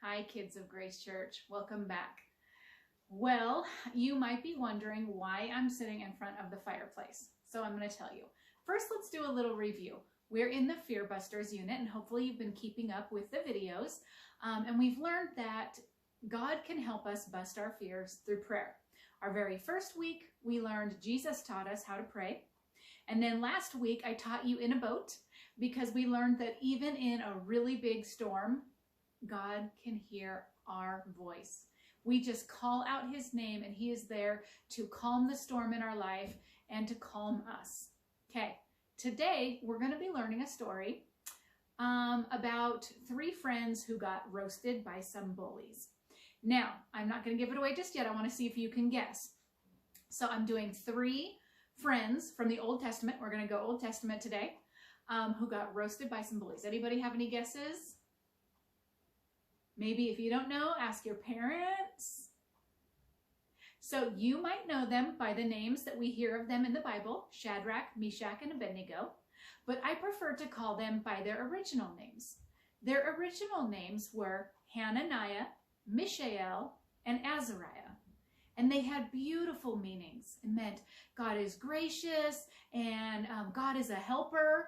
Hi, kids of Grace Church. Welcome back. Well, you might be wondering why I'm sitting in front of the fireplace. So I'm going to tell you. First, let's do a little review. We're in the Fearbusters unit, and hopefully you've been keeping up with the videos. And we've learned that God can help us bust our fears through prayer. Our very first week, we learned Jesus taught us how to pray. And then last week, I taught you in a boat because we learned that even in a really big storm, God can hear our voice. We just call out his name and he is there to calm the storm in our life and to calm us. Okay, today we're going to be learning a story about three friends who got roasted by some bullies. Now, I'm not going to give it away just yet. I want to see if you can guess. So I'm doing three friends from the Old Testament. We're going to go Old Testament today, who got roasted by some bullies. Anybody have any guesses? Maybe if you don't know, ask your parents. So you might know them by the names that we hear of them in the Bible, Shadrach, Meshach, and Abednego, but I prefer to call them by their original names. Their original names were Hananiah, Mishael, and Azariah. And they had beautiful meanings. It meant God is gracious and God is a helper.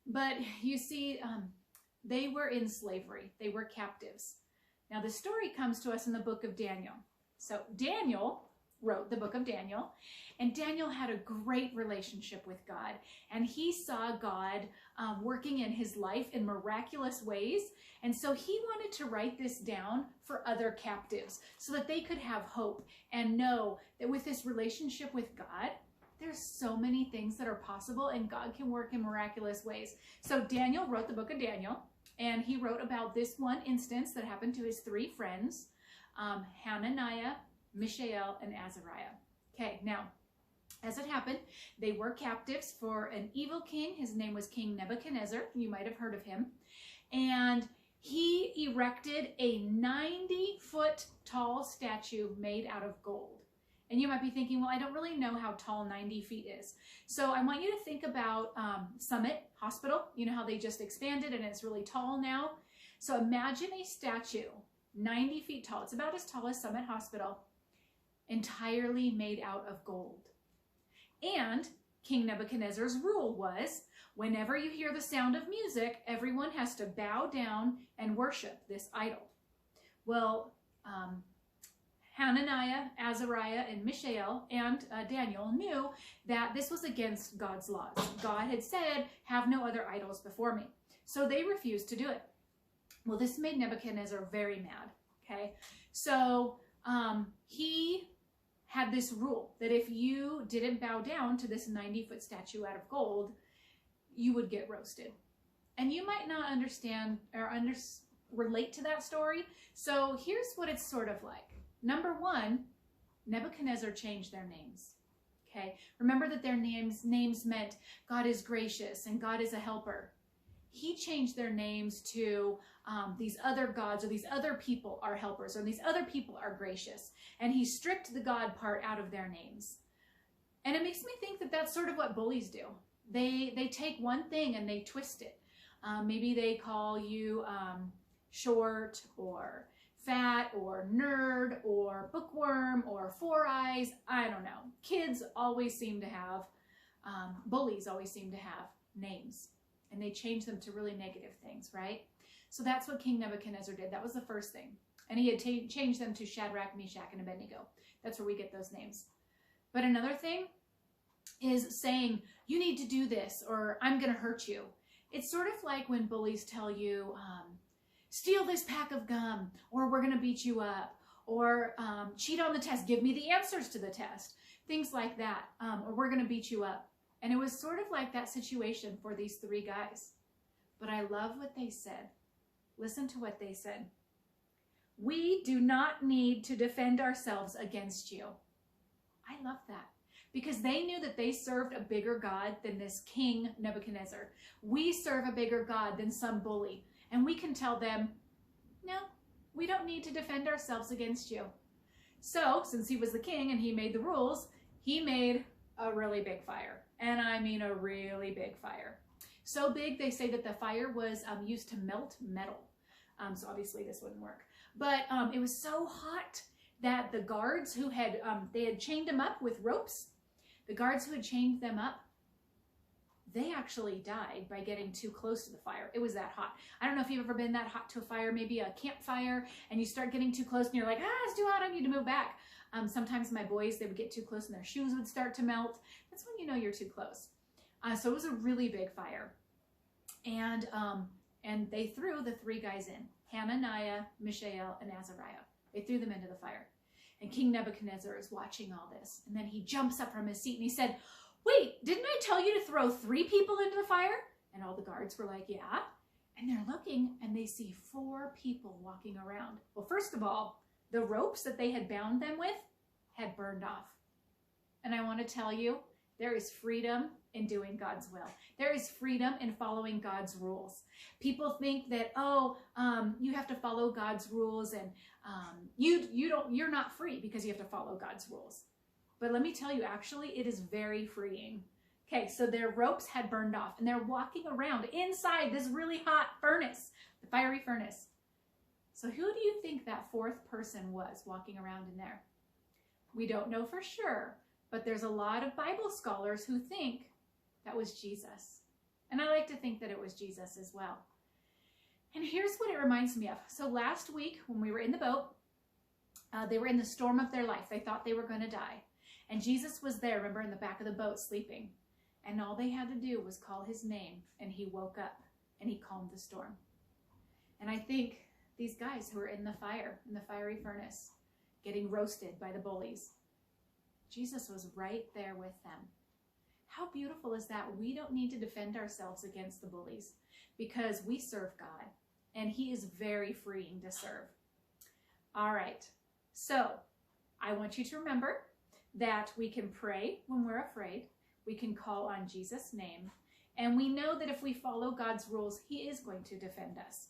But you see, they were in slavery. They were captives. Now, the story comes to us in the book of Daniel. So Daniel wrote the book of Daniel, and Daniel had a great relationship with God, and he saw God working in his life in miraculous ways, and so he wanted to write this down for other captives so that they could have hope and know that with this relationship with God, there's so many things that are possible, and God can work in miraculous ways. So Daniel wrote the book of Daniel, and he wrote about this one instance that happened to his three friends, Hananiah, Mishael, and Azariah. Okay, now, as it happened, they were captives for an evil king. His name was King Nebuchadnezzar. You might have heard of him. And he erected a 90-foot tall statue made out of gold. And you might be thinking, well, I don't really know how tall 90 feet is. So I want you to think about Summit Hospital. You know how they just expanded and it's really tall now? So imagine a statue 90 feet tall. It's about as tall as Summit Hospital, entirely made out of gold. And King Nebuchadnezzar's rule was, whenever you hear the sound of music, everyone has to bow down and worship this idol. Well, Hananiah, Azariah, and Mishael, and Daniel knew that this was against God's laws. God had said, have no other idols before me. So they refused to do it. Well, this made Nebuchadnezzar very mad, okay? So he had this rule that if you didn't bow down to this 90-foot statue out of gold, you would get roasted. And you might not understand or relate to that story. So here's what it's sort of like. Number one, Nebuchadnezzar changed their names. Okay, remember that their names meant God is gracious and God is a helper. He changed their names to these other gods, or these other people are helpers, or these other people are gracious. And he stripped the God part out of their names. And it makes me think that that's sort of what bullies do. They take one thing and they twist it. Maybe they call you short or fat or nerd or bookworm or four eyes. I don't know. Kids always seem to have, bullies always seem to have names, and they change them to really negative things, right? So that's what King Nebuchadnezzar did. That was the first thing. And he had changed them to Shadrach, Meshach, and Abednego. That's where we get those names. But another thing is saying, you need to do this, or I'm going to hurt you. It's sort of like when bullies tell you, steal this pack of gum, or we're going to beat you up, or cheat on the test, give me the answers to the test, things like that, or we're going to beat you up. And it was sort of like that situation for these three guys. But I love what they said. Listen to what they said. We do not need to defend ourselves against you. I love that. Because they knew that they served a bigger God than this King Nebuchadnezzar. We serve a bigger God than some bully. And we can tell them, no, we don't need to defend ourselves against you. So, since he was the king and he made the rules, he made a really big fire. And I mean a really big fire. So big, they say that the fire was used to melt metal. So obviously this wouldn't work. But it was so hot that the guards who had, they had chained them up with ropes. The guards who had chained them up, they actually died by getting too close to the fire. It was that hot. I don't know if you've ever been that hot to a fire, maybe a campfire, and you start getting too close and you're like, it's too hot, I need to move back. Sometimes my boys, they would get too close and their shoes would start to melt. That's when you know you're too close. So it was a really big fire. And they threw the 3 guys in, Hananiah, Mishael, and Azariah. They threw them into the fire. And King Nebuchadnezzar is watching all this. And then he jumps up from his seat and he said, wait, didn't I tell you to throw 3 people into the fire? And all the guards were like, yeah. And they're looking and they see 4 people walking around. Well, first of all, the ropes that they had bound them with had burned off. And I want to tell you, there is freedom in doing God's will. There is freedom in following God's rules. People think that, you have to follow God's rules and you're not free because you have to follow God's rules. But let me tell you, actually, it is very freeing. Okay, so their ropes had burned off and they're walking around inside this really hot furnace, the fiery furnace. So who do you think that 4th person was walking around in there? We don't know for sure, but there's a lot of Bible scholars who think that was Jesus. And I like to think that it was Jesus as well. And here's what it reminds me of. So last week when we were in the boat, they were in the storm of their life. They thought they were going to die. And Jesus was there, remember, in the back of the boat sleeping. And all they had to do was call his name and he woke up and he calmed the storm. And I think these guys who were in the fire, in the fiery furnace, getting roasted by the bullies, Jesus was right there with them. How beautiful is that? We don't need to defend ourselves against the bullies because we serve God and he is very freeing to serve. All right, so I want you to remember that we can pray when we're afraid. We can call on Jesus' name. And we know that if we follow God's rules, he is going to defend us.